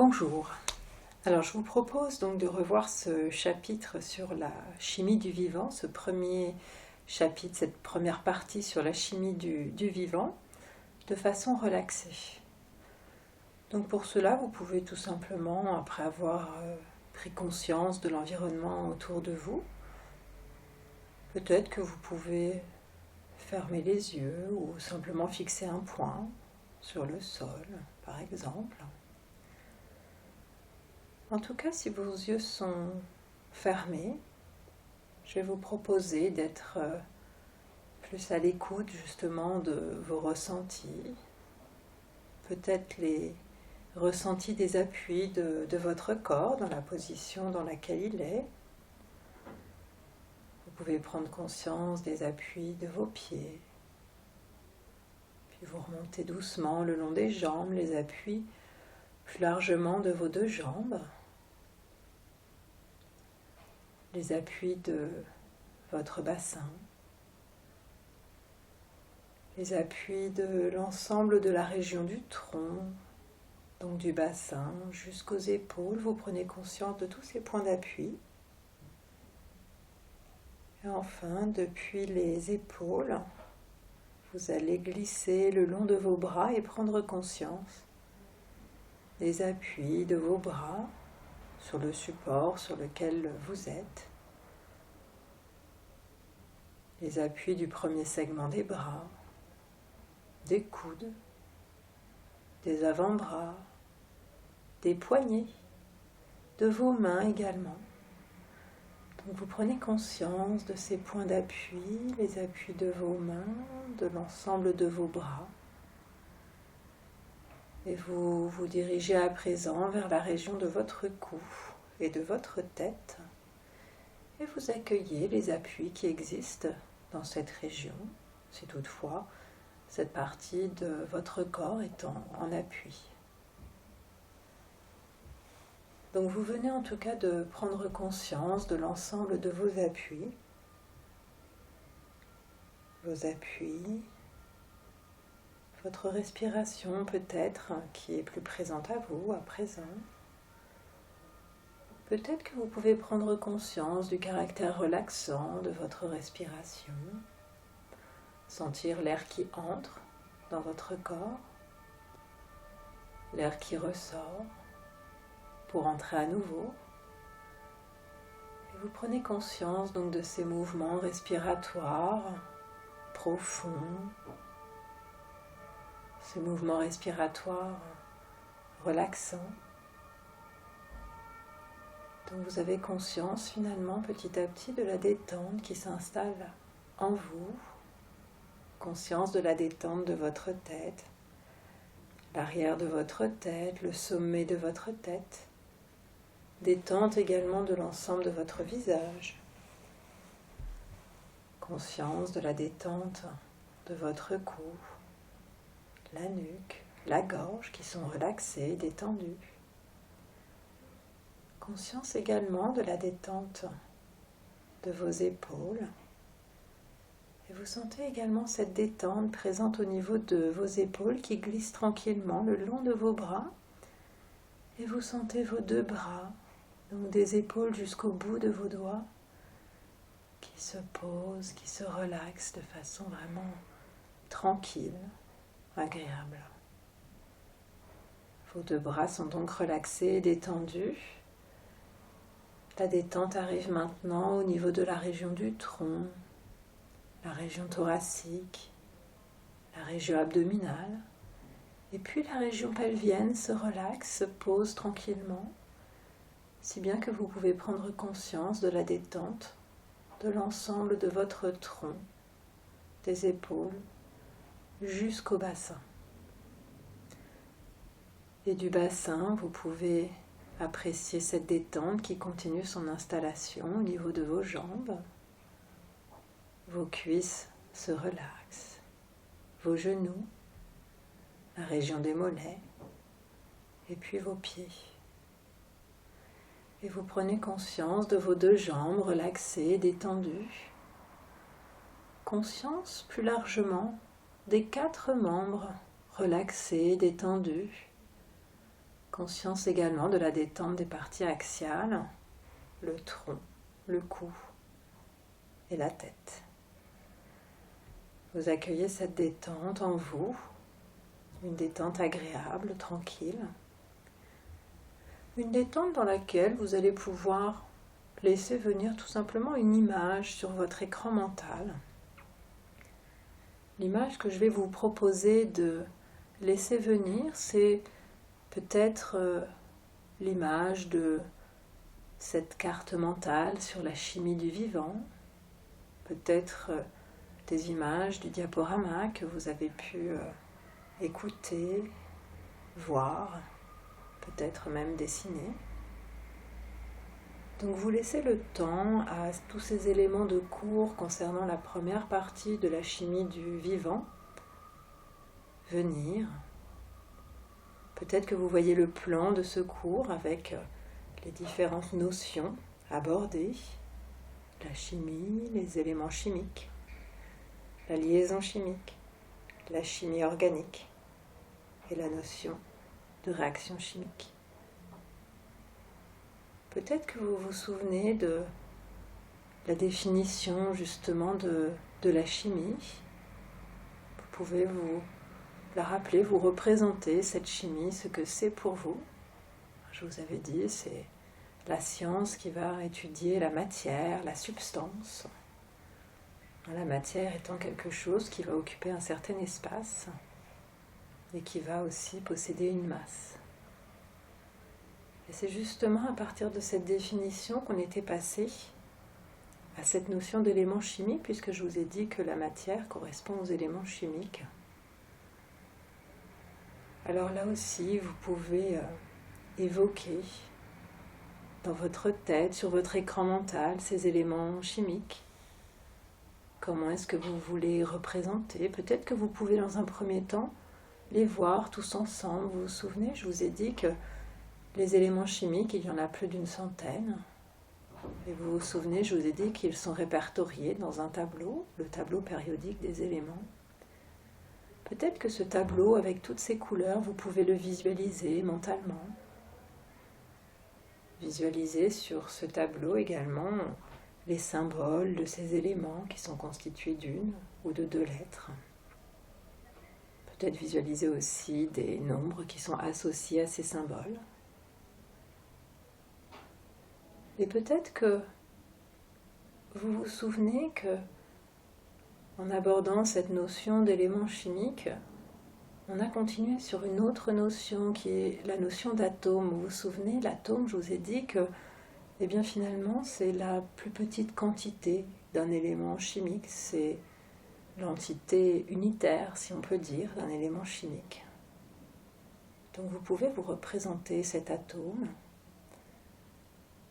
Bonjour. Alors je vous propose donc de revoir ce chapitre sur la chimie du vivant, ce premier chapitre, cette première partie sur la chimie du vivant, de façon relaxée. Donc pour cela, vous pouvez tout simplement, après avoir pris conscience de l'environnement autour de vous, peut-être que vous pouvez fermer les yeux ou simplement fixer un point sur le sol, par exemple. En tout cas, si vos yeux sont fermés, je vais vous proposer d'être plus à l'écoute justement de vos ressentis, peut-être les ressentis des appuis de votre corps dans la position dans laquelle il est. Vous pouvez prendre conscience des appuis de vos pieds, puis vous remontez doucement le long des jambes, les appuis plus largement de vos deux jambes, les appuis de votre bassin, les appuis de l'ensemble de la région du tronc, donc du bassin jusqu'aux épaules. Vous prenez conscience de tous ces points d'appui. Et enfin, depuis les épaules, vous allez glisser le long de vos bras et prendre conscience des appuis de vos bras sur le support sur lequel vous êtes, les appuis du premier segment des bras, des coudes, des avant-bras, des poignets, de vos mains également. Donc vous prenez conscience de ces points d'appui, les appuis de vos mains, de l'ensemble de vos bras. Et vous vous dirigez à présent vers la région de votre cou et de votre tête. Et vous accueillez les appuis qui existent dans cette région, si toutefois cette partie de votre corps est en appui. Donc vous venez en tout cas de prendre conscience de l'ensemble de vos appuis, votre respiration peut-être qui est plus présente à vous à présent. Peut-être que vous pouvez prendre conscience du caractère relaxant de votre respiration, sentir l'air qui entre dans votre corps, l'air qui ressort pour entrer à nouveau. Et vous prenez conscience donc de ces mouvements respiratoires profonds, ces mouvements respiratoires relaxants. Donc vous avez conscience finalement petit à petit de la détente qui s'installe en vous, conscience de la détente de votre tête, l'arrière de votre tête, le sommet de votre tête, détente également de l'ensemble de votre visage, conscience de la détente de votre cou, la nuque, la gorge qui sont relaxées, détendues. Conscience également de la détente de vos épaules. Et vous sentez également cette détente présente au niveau de vos épaules qui glissent tranquillement le long de vos bras. Et vous sentez vos deux bras, donc des épaules jusqu'au bout de vos doigts, qui se posent, qui se relaxent de façon vraiment tranquille, agréable. Vos deux bras sont donc relaxés et détendus. La détente arrive maintenant au niveau de la région du tronc, la région thoracique, la région abdominale, et puis la région pelvienne se relaxe, se pose tranquillement, si bien que vous pouvez prendre conscience de la détente de l'ensemble de votre tronc, des épaules, jusqu'au bassin. Et du bassin, vous pouvez apprécier cette détente qui continue son installation au niveau de vos jambes. Vos cuisses se relaxent, vos genoux, la région des mollets, et puis vos pieds. Et vous prenez conscience de vos deux jambes relaxées, détendues. Conscience plus largement des 4 membres relaxés, détendus. Conscience également de la détente des parties axiales, le tronc, le cou et la tête. Vous accueillez cette détente en vous, une détente agréable, tranquille. Une détente dans laquelle vous allez pouvoir laisser venir tout simplement une image sur votre écran mental. L'image que je vais vous proposer de laisser venir, c'est peut-être l'image de cette carte mentale sur la chimie du vivant, peut-être des images du diaporama que vous avez pu écouter, voir, peut-être même dessiner. Donc vous laissez le temps à tous ces éléments de cours concernant la première partie de la chimie du vivant venir. Peut-être que vous voyez le plan de ce cours avec les différentes notions abordées, la chimie, les éléments chimiques, la liaison chimique, la chimie organique et la notion de réaction chimique. Peut-être que vous vous souvenez de la définition justement de la chimie. Vous pouvez vous la rappeler, vous représenter cette chimie, ce que c'est pour vous. Je vous avais dit, c'est la science qui va étudier la matière, la substance. La matière étant quelque chose qui va occuper un certain espace et qui va aussi posséder une masse. Et c'est justement à partir de cette définition qu'on était passé à cette notion d'éléments chimiques, puisque je vous ai dit que la matière correspond aux éléments chimiques. Alors là aussi, vous pouvez évoquer dans votre tête, sur votre écran mental, ces éléments chimiques. Comment est-ce que vous voulez représenter? Peut-être que vous pouvez dans un premier temps les voir tous ensemble. Vous vous souvenez, je vous ai dit que les éléments chimiques, il y en a plus d'une centaine. Et vous vous souvenez, je vous ai dit qu'ils sont répertoriés dans un tableau, le tableau périodique des éléments. Peut-être que ce tableau, avec toutes ces couleurs, vous pouvez le visualiser mentalement. Visualiser sur ce tableau également les symboles de ces éléments qui sont constitués d'une ou de deux lettres. Peut-être visualiser aussi des nombres qui sont associés à ces symboles. Et peut-être que vous vous souvenez que, en abordant cette notion d'éléments chimiques, on a continué sur une autre notion qui est la notion d'atome. Vous vous souvenez, l'atome, je vous ai dit que, eh bien finalement, c'est la plus petite quantité d'un élément chimique. C'est l'entité unitaire, si on peut dire, d'un élément chimique. Donc vous pouvez vous représenter cet atome.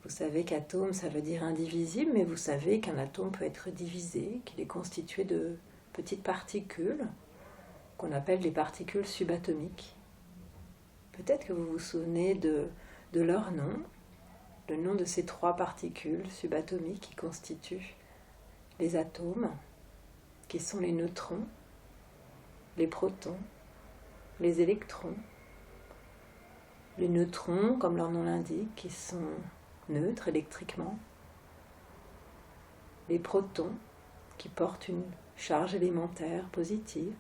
Vous savez qu'atome, ça veut dire indivisible, mais vous savez qu'un atome peut être divisé, qu'il est constitué de petites particules, qu'on appelle les particules subatomiques. Peut-être que vous vous souvenez de leur nom, le nom de ces trois particules subatomiques qui constituent les atomes, qui sont les neutrons, les protons, les électrons. Les neutrons, comme leur nom l'indique, qui sont neutres électriquement. Les protons, qui portent une charge élémentaire positive.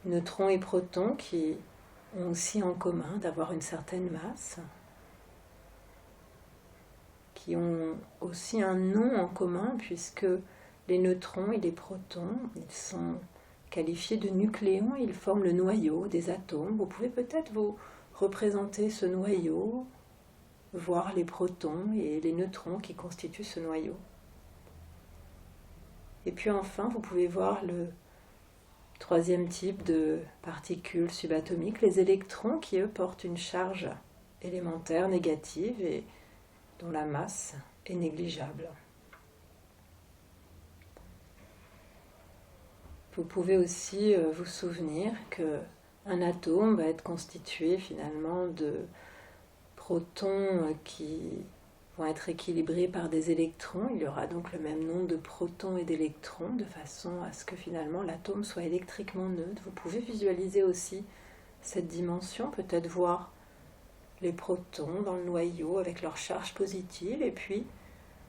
Neutrons et protons qui ont aussi en commun d'avoir une certaine masse, qui ont aussi un nom en commun puisque les neutrons et les protons, ils sont qualifiés de nucléons, ils forment le noyau des atomes. Vous pouvez peut-être vous représenter ce noyau, voir les protons et les neutrons qui constituent ce noyau. Et puis enfin, vous pouvez voir le troisième type de particules subatomiques, les électrons qui, eux, portent une charge élémentaire négative et dont la masse est négligeable. Vous pouvez aussi vous souvenir qu'un atome va être constitué finalement de protons qui vont être équilibrés par des électrons. Il y aura donc le même nombre de protons et d'électrons de façon à ce que finalement l'atome soit électriquement neutre. Vous pouvez visualiser aussi cette dimension, peut-être voir les protons dans le noyau avec leur charge positive, et puis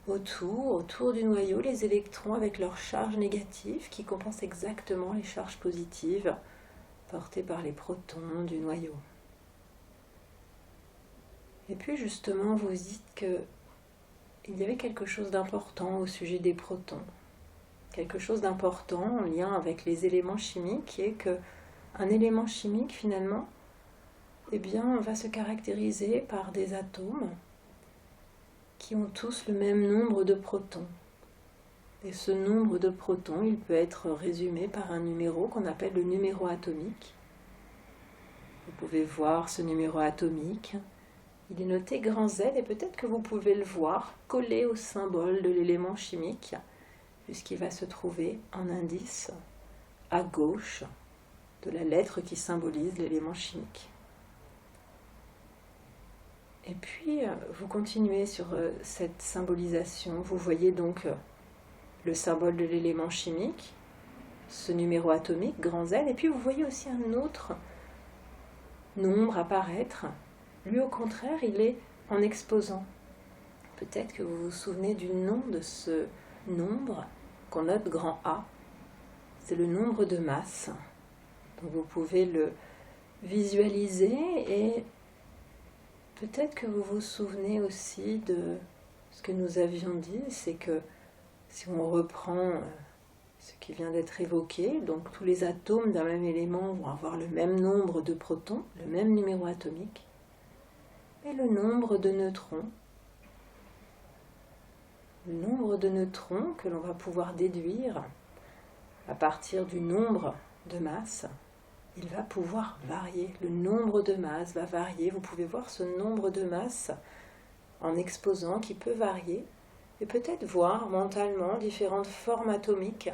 autour du noyau, les électrons avec leur charge négative qui compensent exactement les charges positives portées par les protons du noyau. Et puis justement, vous dites que il y avait quelque chose d'important au sujet des protons. Quelque chose d'important en lien avec les éléments chimiques, qui est que un élément chimique finalement, eh bien, va se caractériser par des atomes qui ont tous le même nombre de protons. Et ce nombre de protons, il peut être résumé par un numéro qu'on appelle le numéro atomique. Vous pouvez voir ce numéro atomique. Il est noté grand Z et peut-être que vous pouvez le voir collé au symbole de l'élément chimique, puisqu'il va se trouver en indice à gauche de la lettre qui symbolise l'élément chimique. Et puis, vous continuez sur cette symbolisation. Vous voyez donc le symbole de l'élément chimique, ce numéro atomique, grand Z, et puis vous voyez aussi un autre nombre apparaître. Lui, au contraire, il est en exposant. Peut-être que vous vous souvenez du nom de ce nombre qu'on note grand A. C'est le nombre de masse. Donc vous pouvez le visualiser et peut-être que vous vous souvenez aussi de ce que nous avions dit, c'est que si on reprend ce qui vient d'être évoqué, donc tous les atomes d'un même élément vont avoir le même nombre de protons, le même numéro atomique, et le nombre de neutrons. Le nombre de neutrons que l'on va pouvoir déduire à partir du nombre de masses, il va pouvoir varier. Le nombre de masses va varier. Vous pouvez voir ce nombre de masses en exposant qui peut varier et peut-être voir mentalement différentes formes atomiques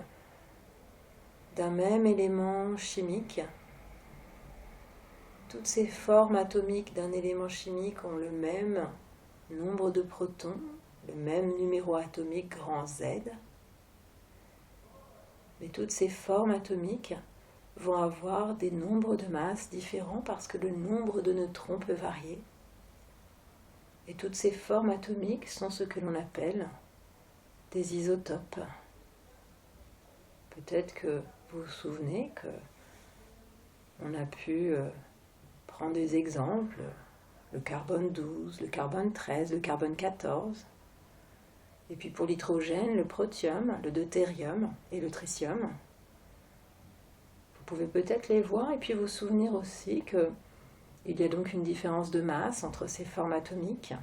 d'un même élément chimique. Toutes ces formes atomiques d'un élément chimique ont le même nombre de protons, le même numéro atomique grand Z. Mais toutes ces formes atomiques vont avoir des nombres de masses différents parce que le nombre de neutrons peut varier. Et toutes ces formes atomiques sont ce que l'on appelle des isotopes. Peut-être que vous vous souvenez que on a pu prendre des exemples, le carbone 12, le carbone 13, le carbone 14, et puis pour l'hydrogène, le protium, le deutérium et le tritium. Vous pouvez peut-être les voir et puis vous souvenir aussi qu'il y a donc une différence de masse entre ces formes atomiques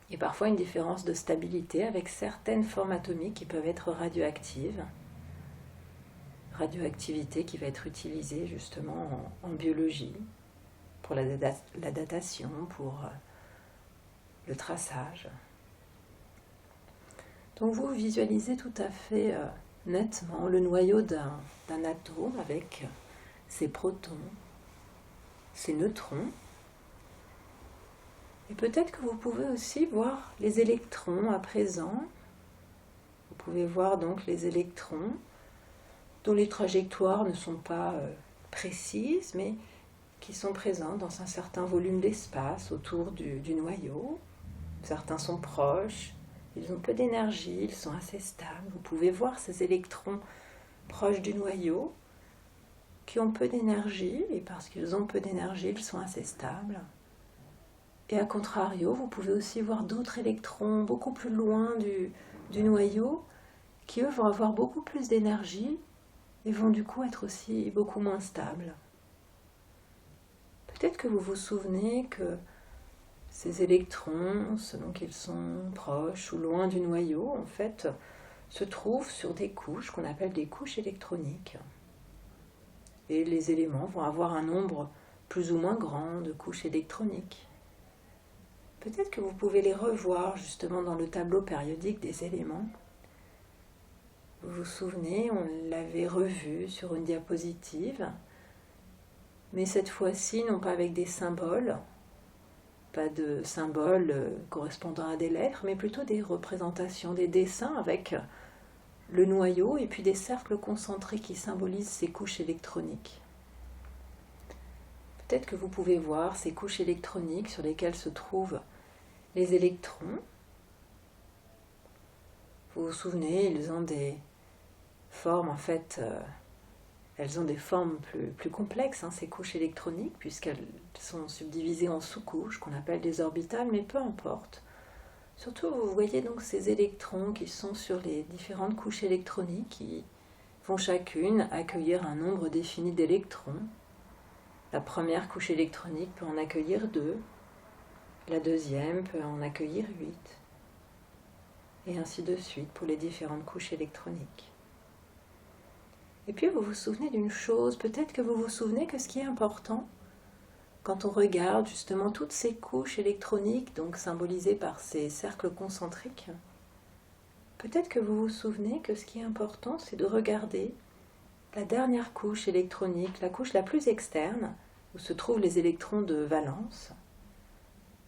et parfois une différence de stabilité avec certaines formes atomiques qui peuvent être radioactives. Radioactivité qui va être utilisée justement en biologie pour la datation, pour le traçage. Donc vous visualisez tout à fait nettement le noyau d'un atome avec ses protons, ses neutrons. Et peut-être que vous pouvez aussi voir les électrons à présent. Vous pouvez voir donc les électrons dont les trajectoires ne sont pas précises, mais qui sont présents dans un certain volume d'espace autour du noyau. Certains sont proches, ils ont peu d'énergie, ils sont assez stables. Vous pouvez voir ces électrons proches du noyau qui ont peu d'énergie, et parce qu'ils ont peu d'énergie, ils sont assez stables. Et à contrario, vous pouvez aussi voir d'autres électrons beaucoup plus loin du noyau qui, eux, vont avoir beaucoup plus d'énergie et vont du coup être aussi beaucoup moins stables. Peut-être que vous vous souvenez que ces électrons, selon qu'ils sont proches ou loin du noyau, en fait, se trouvent sur des couches qu'on appelle des couches électroniques. Et les éléments vont avoir un nombre plus ou moins grand de couches électroniques. Peut-être que vous pouvez les revoir justement dans le tableau périodique des éléments. Vous vous souvenez, on l'avait revu sur une diapositive, mais cette fois-ci, non pas avec des symboles, pas de symboles correspondant à des lettres, mais plutôt des représentations, des dessins avec le noyau et puis des cercles concentrés qui symbolisent ces couches électroniques. peut-être que vous pouvez voir ces couches électroniques sur lesquelles se trouvent les électrons. Vous vous souvenez, ils ont des formes, en fait, elles ont des formes plus complexes, ces couches électroniques, puisqu'elles sont subdivisées en sous-couches, qu'on appelle des orbitales, mais peu importe. Surtout, vous voyez donc ces électrons qui sont sur les différentes couches électroniques, qui vont chacune accueillir un nombre défini d'électrons. La première couche électronique peut en accueillir 2, la deuxième peut en accueillir 8, et ainsi de suite pour les différentes couches électroniques. Et puis vous vous souvenez d'une chose, peut-être que vous vous souvenez que ce qui est important, quand on regarde justement toutes ces couches électroniques, donc symbolisées par ces cercles concentriques, peut-être que vous vous souvenez que ce qui est important, c'est de regarder la dernière couche électronique, la couche la plus externe, où se trouvent les électrons de valence,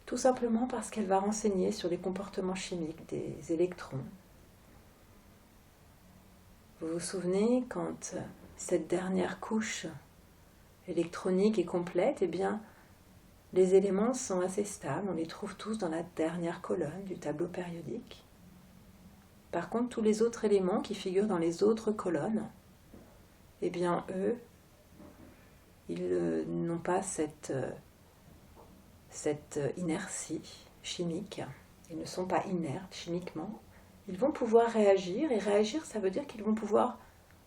tout simplement parce qu'elle va renseigner sur les comportements chimiques des électrons. Vous vous souvenez, quand cette dernière couche électronique est complète, eh bien, les éléments sont assez stables, on les trouve tous dans la dernière colonne du tableau périodique. Par contre, tous les autres éléments qui figurent dans les autres colonnes, eh bien, eux, ils n'ont pas cette inertie chimique, ils ne sont pas inertes chimiquement, ils vont pouvoir réagir, et réagir, ça veut dire qu'ils vont pouvoir,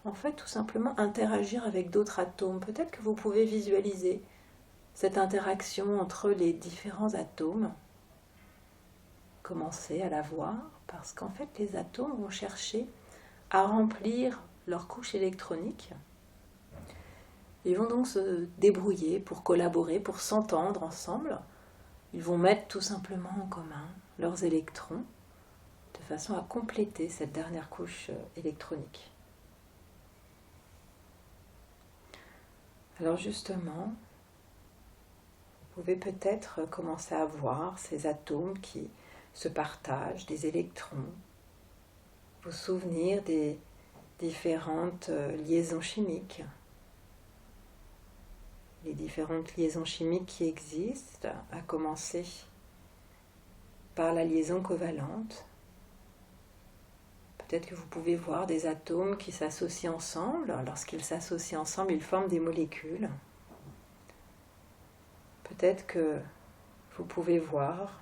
en fait, tout simplement interagir avec d'autres atomes. Peut-être que vous pouvez visualiser cette interaction entre les différents atomes. Commencez à la voir, parce qu'en fait, les atomes vont chercher à remplir leur couche électronique. Ils vont donc se débrouiller pour collaborer, pour s'entendre ensemble. Ils vont mettre tout simplement en commun leurs électrons, de façon à compléter cette dernière couche électronique. Alors justement, vous pouvez peut-être commencer à voir ces atomes qui se partagent des électrons, vous souvenir des différentes liaisons chimiques, les différentes liaisons chimiques qui existent, à commencer par la liaison covalente. Peut-être que vous pouvez voir des atomes qui s'associent ensemble. Lorsqu'ils s'associent ensemble, ils forment des molécules. Peut-être que vous pouvez voir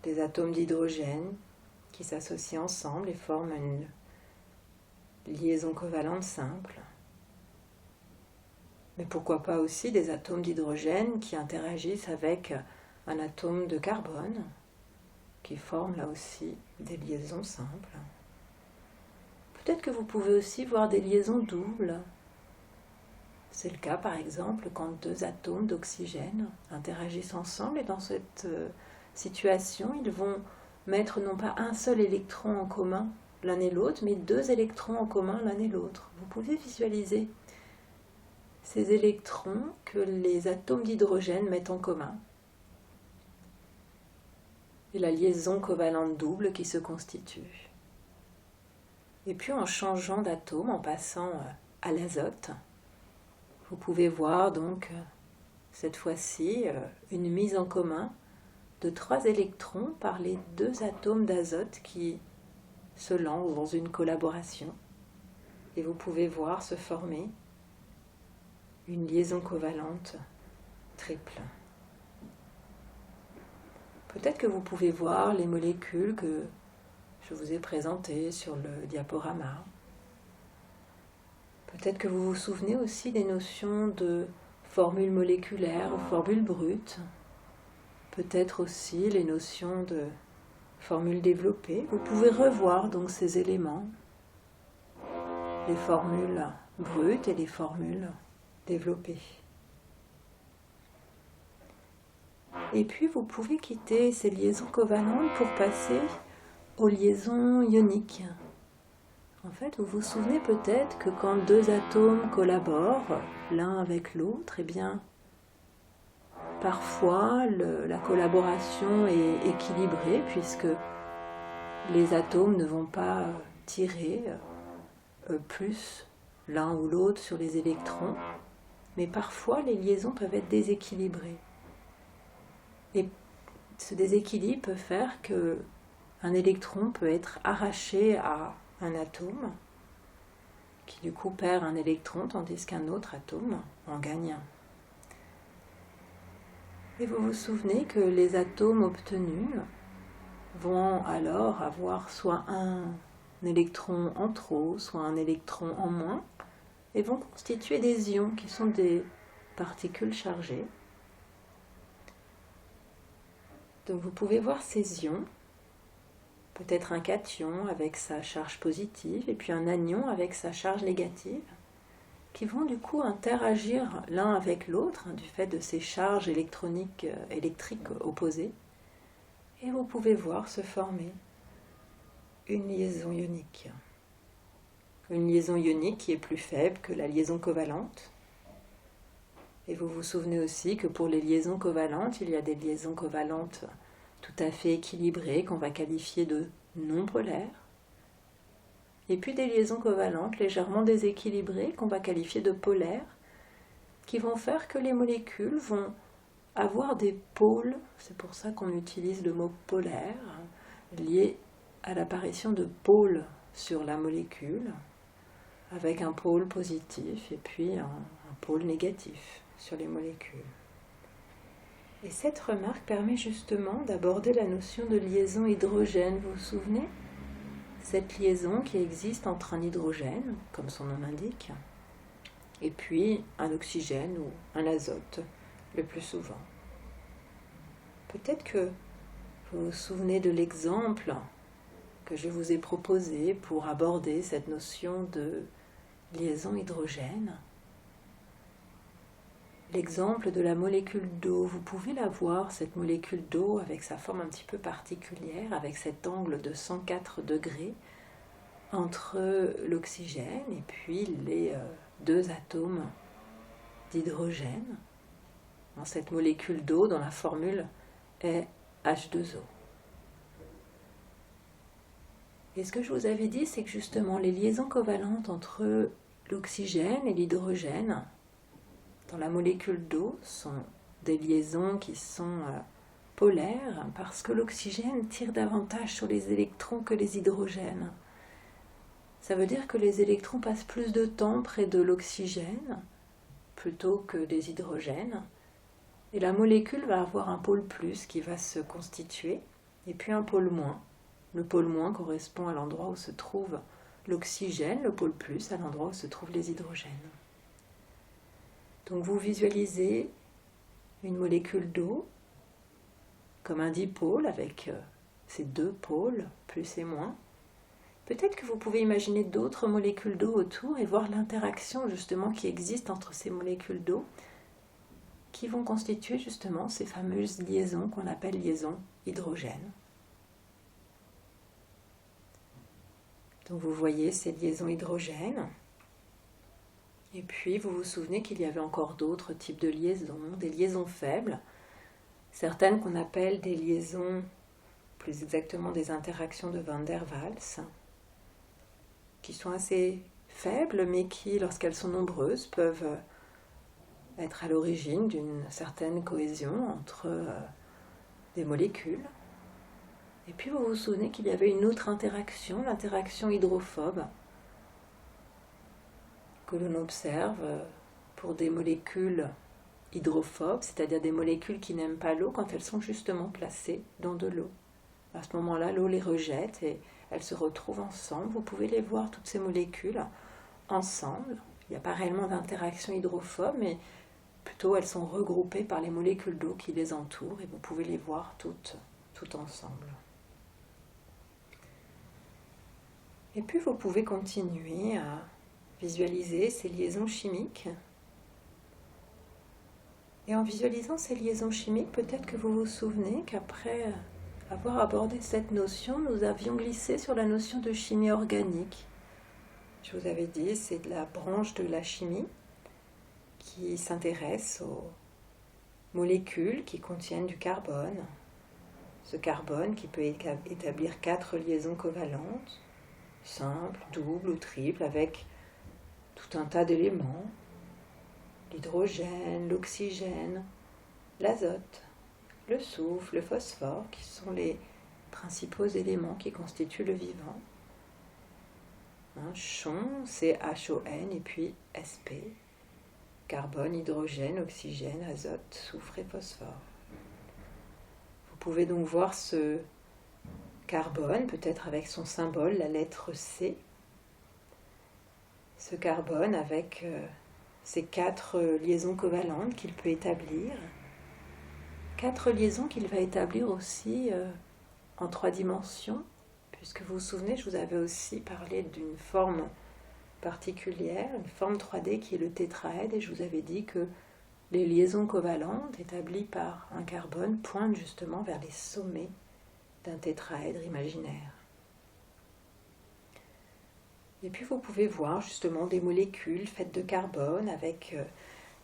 des atomes d'hydrogène qui s'associent ensemble et forment une liaison covalente simple. Mais pourquoi pas aussi des atomes d'hydrogène qui interagissent avec un atome de carbone, qui forment là aussi des liaisons simples. Peut-être que vous pouvez aussi voir des liaisons doubles. C'est le cas par exemple quand 2 atomes d'oxygène interagissent ensemble, et dans cette situation, ils vont mettre non pas un seul électron en commun l'un et l'autre, mais 2 électrons en commun l'un et l'autre. Vous pouvez visualiser ces électrons que les atomes d'hydrogène mettent en commun, et la liaison covalente double qui se constitue. Et puis en changeant d'atome, en passant à l'azote, vous pouvez voir donc cette fois-ci une mise en commun de 3 électrons par les 2 atomes d'azote qui se lancent dans une collaboration. Et vous pouvez voir se former une liaison covalente triple. Peut-être que vous pouvez voir les molécules que je vous ai présentées sur le diaporama. Peut-être que vous vous souvenez aussi des notions de formules moléculaires ou formules brutes. Peut-être aussi les notions de formules développées. Vous pouvez revoir donc ces éléments, les formules brutes et les formules développées. Et puis vous pouvez quitter ces liaisons covalentes pour passer aux liaisons ioniques. En fait, vous vous souvenez peut-être que quand 2 atomes collaborent l'un avec l'autre, eh bien, parfois la collaboration est équilibrée puisque les atomes ne vont pas tirer plus l'un ou l'autre sur les électrons. mais parfois les liaisons peuvent être déséquilibrées. Et ce déséquilibre peut faire que un électron peut être arraché à un atome, qui du coup perd un électron, tandis qu'un autre atome en gagne un. Et vous vous souvenez que les atomes obtenus vont alors avoir soit un électron en trop, soit un électron en moins, et vont constituer des ions qui sont des particules chargées. Donc vous pouvez voir ces ions, peut-être un cation avec sa charge positive et puis un anion avec sa charge négative, qui vont du coup interagir l'un avec l'autre du fait de ces charges électriques opposées. Et vous pouvez voir se former une liaison ionique. Une liaison ionique qui est plus faible que la liaison covalente. Et vous vous souvenez aussi que pour les liaisons covalentes, il y a des liaisons covalentes tout à fait équilibrées qu'on va qualifier de non polaires. Et puis des liaisons covalentes légèrement déséquilibrées qu'on va qualifier de polaires, qui vont faire que les molécules vont avoir des pôles, c'est pour ça qu'on utilise le mot polaire, lié à l'apparition de pôles sur la molécule, avec un pôle positif et puis un pôle négatif sur les molécules. Et cette remarque permet justement d'aborder la notion de liaison hydrogène, vous vous souvenez ? Cette liaison qui existe entre un hydrogène, comme son nom l'indique, et puis un oxygène ou un azote, le plus souvent. Peut-être que vous vous souvenez de l'exemple que je vous ai proposé pour aborder cette notion de liaison hydrogène. L'exemple de la molécule d'eau, vous pouvez la voir, cette molécule d'eau avec sa forme un petit peu particulière, avec cet angle de 104 degrés entre l'oxygène et puis les deux atomes d'hydrogène. Dans cette molécule d'eau dont la formule est H2O. Et ce que je vous avais dit, c'est que justement les liaisons covalentes entre l'oxygène et l'hydrogène dans la molécule d'eau sont des liaisons qui sont polaires parce que l'oxygène tire davantage sur les électrons que les hydrogènes. Ça veut dire que les électrons passent plus de temps près de l'oxygène plutôt que les hydrogènes. Et la molécule va avoir un pôle plus qui va se constituer et puis un pôle moins. Le pôle moins correspond à l'endroit où se trouve l'oxygène, le pôle plus à l'endroit où se trouvent les hydrogènes. Donc vous visualisez une molécule d'eau comme un dipôle avec ces deux pôles, plus et moins. Peut-être que vous pouvez imaginer d'autres molécules d'eau autour et voir l'interaction justement qui existe entre ces molécules d'eau qui vont constituer justement ces fameuses liaisons qu'on appelle liaisons hydrogènes. Donc vous voyez ces liaisons hydrogènes. Et puis, vous vous souvenez qu'il y avait encore d'autres types de liaisons, des liaisons faibles, certaines qu'on appelle des liaisons, plus exactement des interactions de Van der Waals, qui sont assez faibles, mais qui, lorsqu'elles sont nombreuses, peuvent être à l'origine d'une certaine cohésion entre des molécules. Et puis, vous vous souvenez qu'il y avait une autre interaction, l'interaction hydrophobe, que l'on observe pour des molécules hydrophobes, c'est-à-dire des molécules qui n'aiment pas l'eau quand elles sont justement placées dans de l'eau. À ce moment-là, l'eau les rejette et elles se retrouvent ensemble. Vous pouvez les voir, toutes ces molécules, ensemble. Il n'y a pas réellement d'interaction hydrophobe, mais plutôt elles sont regroupées par les molécules d'eau qui les entourent et vous pouvez les voir toutes ensemble. Et puis vous pouvez continuer à visualiser ces liaisons chimiques. Et en visualisant ces liaisons chimiques, peut-être que vous vous souvenez qu'après avoir abordé cette notion, nous avions glissé sur la notion de chimie organique. Je vous avais dit, c'est de la branche de la chimie qui s'intéresse aux molécules qui contiennent du carbone. Ce carbone qui peut établir 4 liaisons covalentes, simples, doubles ou triples, avec tout un tas d'éléments, l'hydrogène, l'oxygène, l'azote, le soufre, le phosphore, qui sont les principaux éléments qui constituent le vivant. Chon, c'est H-O-N, et puis S-P, carbone, hydrogène, oxygène, azote, soufre et phosphore. Vous pouvez donc voir ce carbone, peut-être avec son symbole, la lettre C. Ce carbone avec ces 4 liaisons covalentes qu'il peut établir. 4 liaisons qu'il va établir aussi en 3 dimensions, puisque vous vous souvenez, je vous avais aussi parlé d'une forme particulière, une forme 3D qui est le tétraèdre, et je vous avais dit que les liaisons covalentes établies par un carbone pointent justement vers les sommets d'un tétraèdre imaginaire. Et puis vous pouvez voir justement des molécules faites de carbone avec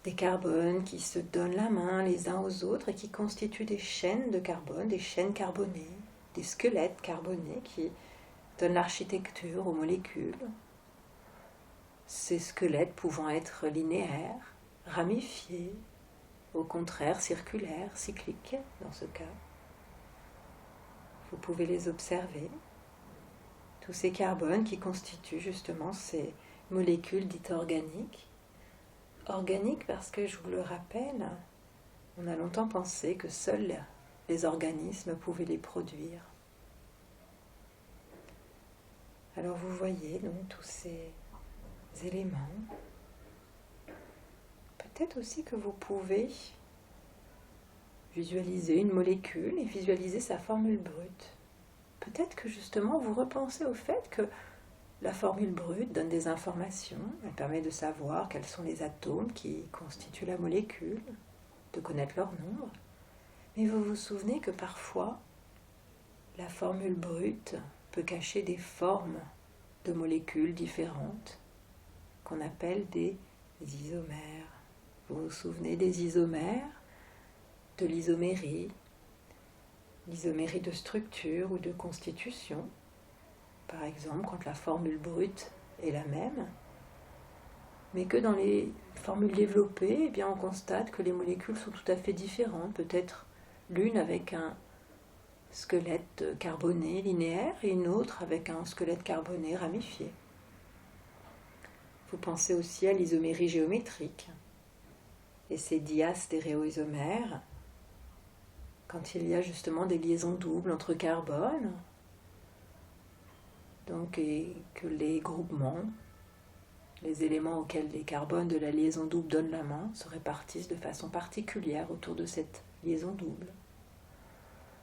des carbones qui se donnent la main les uns aux autres et qui constituent des chaînes de carbone, des chaînes carbonées, des squelettes carbonés qui donnent l'architecture aux molécules. Ces squelettes pouvant être linéaires, ramifiés, au contraire circulaires, cycliques dans ce cas. Vous pouvez les observer. Tous ces carbones qui constituent justement ces molécules dites organiques. Organiques parce que, je vous le rappelle, on a longtemps pensé que seuls les organismes pouvaient les produire. Alors vous voyez donc tous ces éléments. Peut-être aussi que vous pouvez visualiser une molécule et visualiser sa formule brute. Peut-être que justement vous repensez au fait que la formule brute donne des informations, elle permet de savoir quels sont les atomes qui constituent la molécule, de connaître leur nombre. Mais vous vous souvenez que parfois, la formule brute peut cacher des formes de molécules différentes qu'on appelle des isomères. Vous vous souvenez des isomères, de l'isomérie de structure ou de constitution, par exemple quand la formule brute est la même, mais que dans les formules développées, eh bien, on constate que les molécules sont tout à fait différentes, peut-être l'une avec un squelette carboné linéaire et une autre avec un squelette carboné ramifié. Vous pensez aussi à l'isomérie géométrique et ces diastéréoisomères, quand il y a justement des liaisons doubles entre carbones, donc, et que les groupements, les éléments auxquels les carbones de la liaison double donnent la main, se répartissent de façon particulière autour de cette liaison double,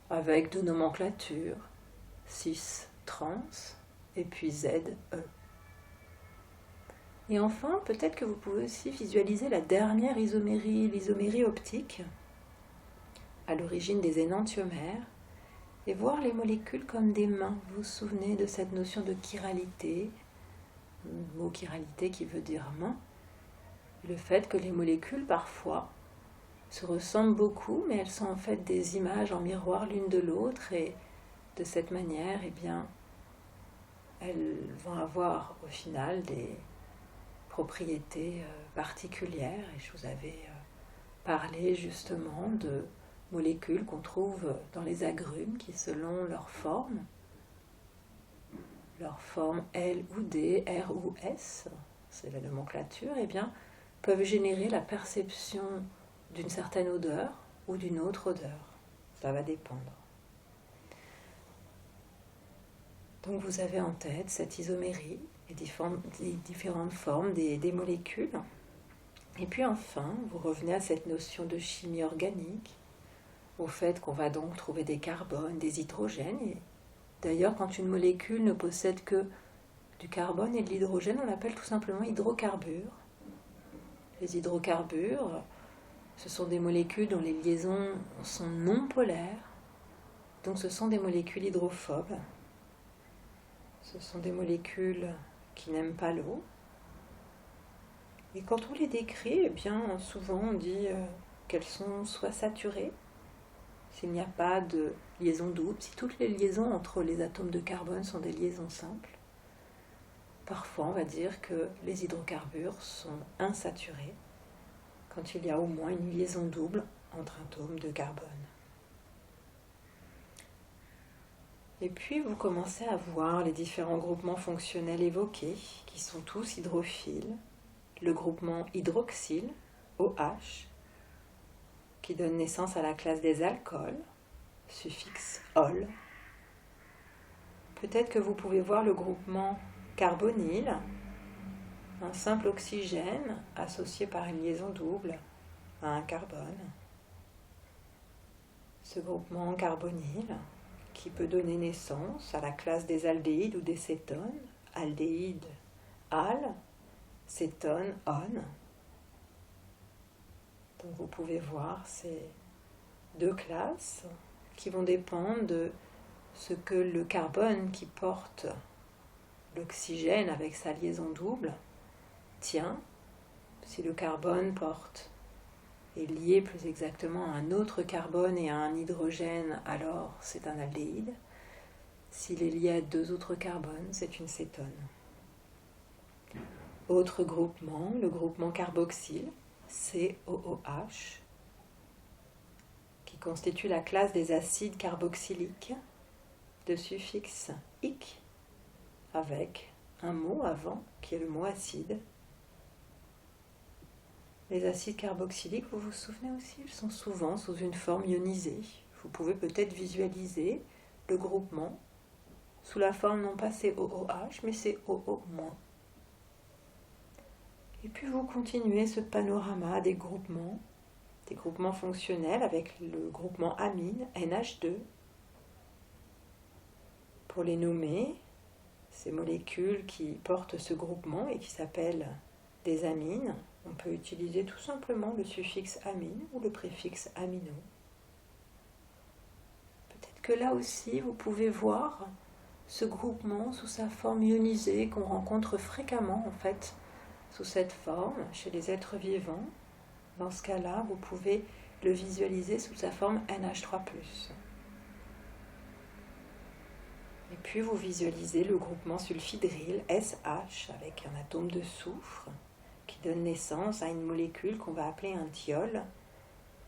avec deux nomenclatures, cis trans et puis ZE. Et enfin, peut-être que vous pouvez aussi visualiser la dernière isomérie, l'isomérie optique, à l'origine des énantiomères, et voir les molécules comme des mains. Vous vous souvenez de cette notion de chiralité, le mot chiralité qui veut dire main, le fait que les molécules parfois se ressemblent beaucoup, mais elles sont en fait des images en miroir l'une de l'autre, et de cette manière, eh bien, elles vont avoir au final des propriétés particulières. Et je vous avais parlé justement de molécules qu'on trouve dans les agrumes qui, selon leur forme L ou D, R ou S, c'est la nomenclature, eh bien, peuvent générer la perception d'une certaine odeur ou d'une autre odeur. Ça va dépendre. Donc vous avez en tête cette isomérie, les différentes formes des molécules. Et puis enfin, vous revenez à cette notion de chimie organique, au fait qu'on va donc trouver des carbones, des hydrogènes. Et d'ailleurs, quand une molécule ne possède que du carbone et de l'hydrogène, on l'appelle tout simplement hydrocarbures. Les hydrocarbures, ce sont des molécules dont les liaisons sont non polaires, donc ce sont des molécules hydrophobes. Ce sont des molécules qui n'aiment pas l'eau. Et quand on les décrit, eh bien, souvent on dit qu'elles sont soit saturées, s'il n'y a pas de liaison double, si toutes les liaisons entre les atomes de carbone sont des liaisons simples, parfois on va dire que les hydrocarbures sont insaturés. quand il y a au moins une liaison double entre atomes de carbone. Et puis vous commencez à voir les différents groupements fonctionnels évoqués, qui sont tous hydrophiles. Le groupement hydroxyle, OH, qui donne naissance à la classe des alcools, suffixe ol. Peut-être que vous pouvez voir le groupement carbonyle, un simple oxygène associé par une liaison double à un carbone. Ce groupement carbonyle qui peut donner naissance à la classe des aldéhydes ou des cétones, aldéhyde al, cétone on. Donc vous pouvez voir ces deux classes qui vont dépendre de ce que le carbone qui porte l'oxygène avec sa liaison double tient. Si le carbone est lié plus exactement à un autre carbone et à un hydrogène, alors c'est un aldéhyde. S'il est lié à deux autres carbones, c'est une cétone. Autre groupement, le groupement carboxyle, COOH, qui constitue la classe des acides carboxyliques de suffixe -ique, avec un mot avant qui est le mot acide. Les acides carboxyliques, vous vous souvenez aussi, ils sont souvent sous une forme ionisée. Vous pouvez peut-être visualiser le groupement sous la forme non pas COOH, mais COO-. Et puis vous continuez ce panorama des groupements fonctionnels avec le groupement amine, NH2. Pour les nommer, ces molécules qui portent ce groupement et qui s'appellent des amines, on peut utiliser tout simplement le suffixe amine ou le préfixe amino. Peut-être que là aussi, vous pouvez voir ce groupement sous sa forme ionisée qu'on rencontre fréquemment en fait, sous cette forme chez les êtres vivants. Dans ce cas-là, vous pouvez le visualiser sous sa forme NH3+. Et puis vous visualisez le groupement sulfhydryl SH avec un atome de soufre qui donne naissance à une molécule qu'on va appeler un thiol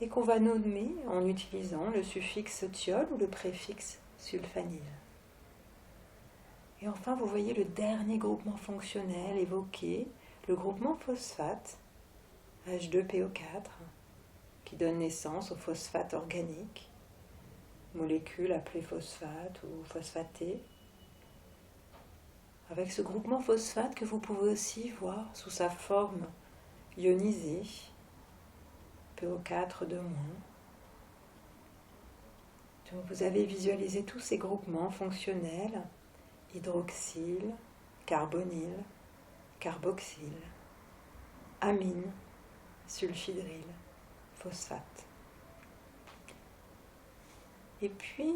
et qu'on va nommer en utilisant le suffixe thiol ou le préfixe sulfanyle. Et enfin, vous voyez le dernier groupement fonctionnel évoqué, le groupement phosphate, H2PO4, qui donne naissance au phosphate organique, molécule appelée phosphate ou phosphatée. Avec ce groupement phosphate que vous pouvez aussi voir sous sa forme ionisée, PO4 de moins. Donc vous avez visualisé tous ces groupements fonctionnels, hydroxyle, carbonyle, carboxyle, amine, sulfhydryl, phosphate. Et puis,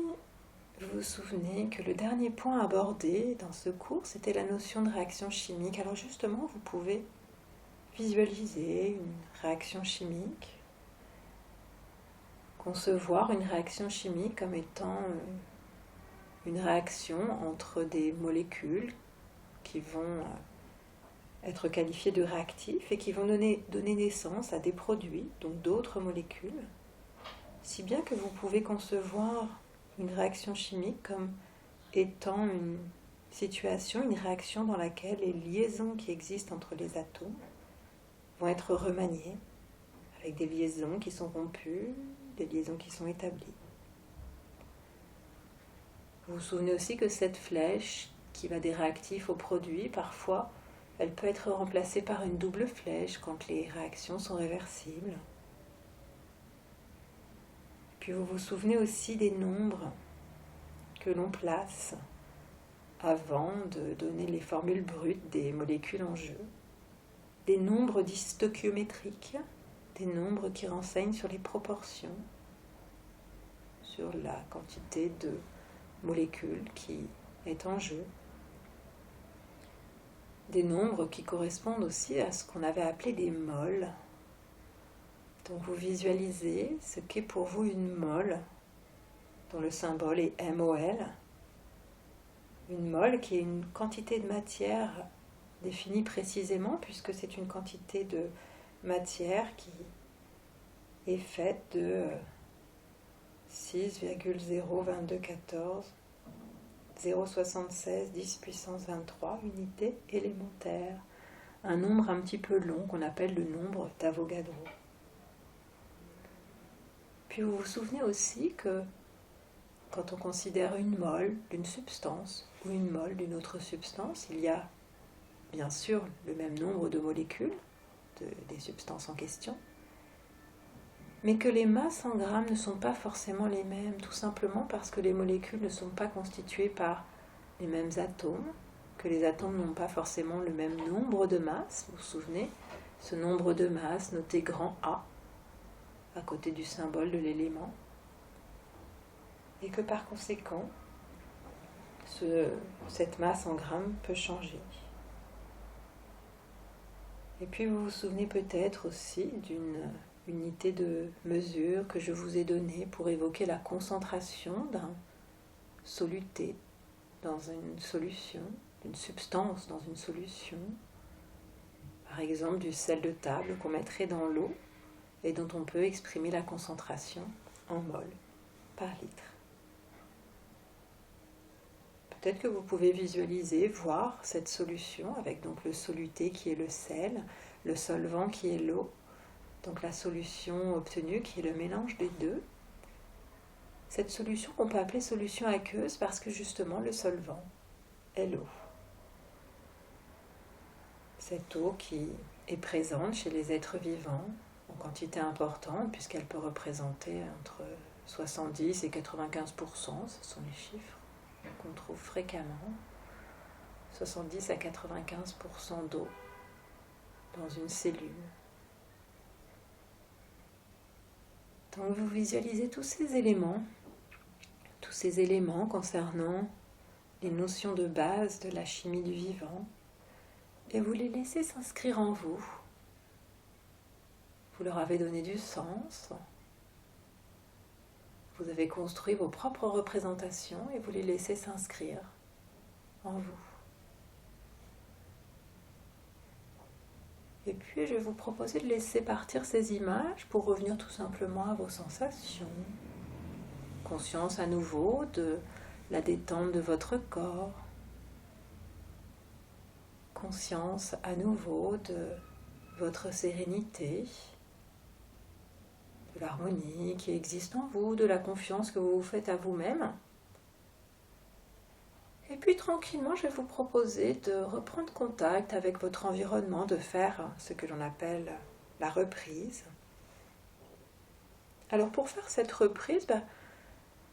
vous vous souvenez que le dernier point abordé dans ce cours, c'était la notion de réaction chimique. Alors justement, vous pouvez visualiser une réaction chimique, concevoir une réaction chimique comme étant une réaction entre des molécules qui vont être qualifiées de réactifs et qui vont donner naissance à des produits, donc d'autres molécules, si bien que vous pouvez concevoir une réaction chimique comme étant une situation, une réaction dans laquelle les liaisons qui existent entre les atomes vont être remaniées avec des liaisons qui sont rompues, des liaisons qui sont établies. Vous vous souvenez aussi que cette flèche qui va des réactifs aux produits, parfois, elle peut être remplacée par une double flèche quand les réactions sont réversibles. Puis vous vous souvenez aussi des nombres que l'on place avant de donner les formules brutes des molécules en jeu. Des nombres dits stoichiométriques, des nombres qui renseignent sur les proportions, sur la quantité de molécules qui est en jeu. Des nombres qui correspondent aussi à ce qu'on avait appelé des moles. Donc vous visualisez ce qu'est pour vous une mole, dont le symbole est MOL. Une mole qui est une quantité de matière définie précisément, puisque c'est une quantité de matière qui est faite de 6,02214 0,76 10 puissance 23 unités élémentaires. Un nombre un petit peu long qu'on appelle le nombre d'Avogadro. Puis vous vous souvenez aussi que quand on considère une mole d'une substance ou une mole d'une autre substance, il y a bien sûr le même nombre de molécules des substances en question, mais que les masses en grammes ne sont pas forcément les mêmes, tout simplement parce que les molécules ne sont pas constituées par les mêmes atomes, que les atomes n'ont pas forcément le même nombre de masses, vous vous souvenez, ce nombre de masses noté grand A, à côté du symbole de l'élément, et que par conséquent, cette masse en grammes peut changer. Et puis vous vous souvenez peut-être aussi d'une unité de mesure que je vous ai donnée pour évoquer la concentration d'un soluté dans une solution, d'une substance dans une solution, par exemple du sel de table qu'on mettrait dans l'eau et dont on peut exprimer la concentration en mol par litre. Peut-être que vous pouvez visualiser, voir cette solution avec donc le soluté qui est le sel, le solvant qui est l'eau, donc la solution obtenue qui est le mélange des deux. Cette solution qu'on peut appeler solution aqueuse parce que justement le solvant est l'eau. Cette eau qui est présente chez les êtres vivants en quantité importante puisqu'elle peut représenter entre 70 et 95%, ce sont les chiffres qu'on trouve fréquemment, 70 à 95% d'eau dans une cellule. Donc vous visualisez tous ces éléments concernant les notions de base de la chimie du vivant, et vous les laissez s'inscrire en vous. Vous leur avez donné du sens, vous avez construit vos propres représentations et vous les laissez s'inscrire en vous. Et puis je vais vous proposer de laisser partir ces images pour revenir tout simplement à vos sensations. Conscience à nouveau de la détente de votre corps. Conscience à nouveau de votre sérénité, de l'harmonie qui existe en vous, de la confiance que vous vous faites à vous-même. Et puis tranquillement, je vais vous proposer de reprendre contact avec votre environnement, de faire ce que l'on appelle la reprise. Alors pour faire cette reprise,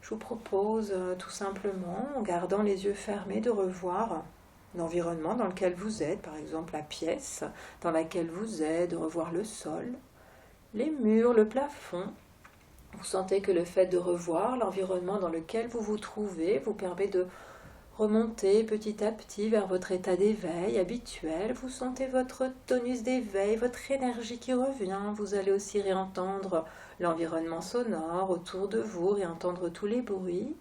je vous propose tout simplement, en gardant les yeux fermés, de revoir l'environnement dans lequel vous êtes, par exemple la pièce dans laquelle vous êtes, de revoir le sol, les murs, le plafond. Vous sentez que le fait de revoir l'environnement dans lequel vous vous trouvez vous permet de remonter petit à petit vers votre état d'éveil habituel. Vous sentez votre tonus d'éveil, votre énergie qui revient. Vous allez aussi réentendre l'environnement sonore autour de vous, réentendre tous les bruits.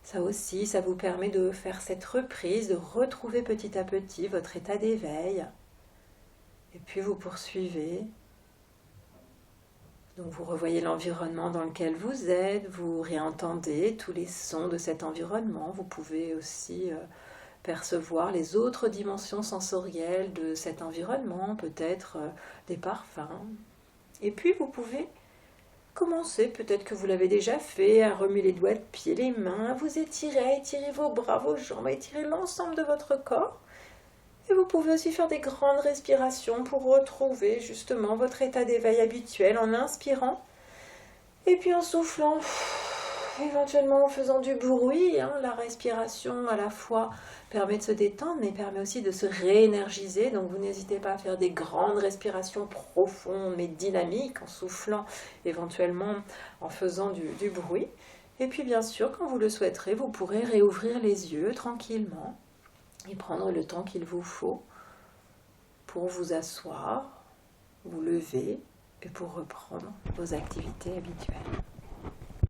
Ça aussi, ça vous permet de faire cette reprise, de retrouver petit à petit votre état d'éveil. Et puis vous poursuivez. Donc vous revoyez l'environnement dans lequel vous êtes, vous réentendez tous les sons de cet environnement. Vous pouvez aussi percevoir les autres dimensions sensorielles de cet environnement, peut-être des parfums. Et puis vous pouvez commencer, peut-être que vous l'avez déjà fait, à remuer les doigts de pied, les mains, à vous étirer, à étirer vos bras, vos jambes, à étirer l'ensemble de votre corps. Et vous pouvez aussi faire des grandes respirations pour retrouver justement votre état d'éveil habituel en inspirant et puis en soufflant, éventuellement en faisant du bruit. La respiration à la fois permet de se détendre mais permet aussi de se réénergiser. Donc vous n'hésitez pas à faire des grandes respirations profondes mais dynamiques en soufflant, éventuellement en faisant du bruit. Et puis bien sûr, quand vous le souhaiterez, vous pourrez réouvrir les yeux tranquillement et prendre le temps qu'il vous faut pour vous asseoir, vous lever et pour reprendre vos activités habituelles.